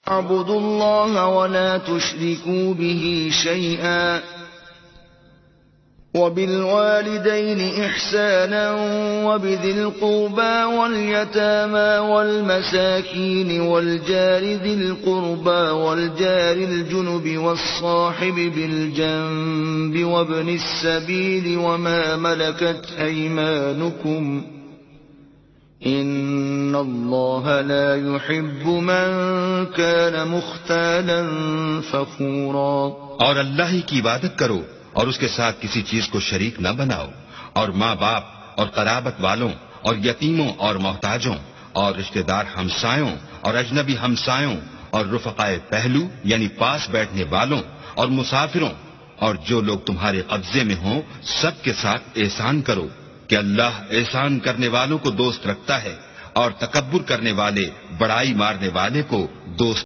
اعبدوا الله ولا تشركوا به شيئا وبالوالدين إحسانا وبذي القربى واليتامى والمساكين والجار ذي القربى والجار الجنب والصاحب بالجنب وابن السبيل وما ملكت أيمانكم إن الله لا يحب من كان مختالا فخورا۔ اور اللہ ہی کی عبادت کرو اور اس کے ساتھ کسی چیز کو شریک نہ بناؤ، اور ماں باپ اور قرابت والوں اور یتیموں اور محتاجوں اور رشتہ دار ہمسایوں اور اجنبی ہمسایوں اور رفقائے پہلو یعنی پاس بیٹھنے والوں اور مسافروں اور جو لوگ تمہارے قبضے میں ہوں سب کے ساتھ احسان کرو کہ اللہ احسان کرنے والوں کو دوست رکھتا ہے اور تکبر کرنے والے بڑائی مارنے والے کو دوست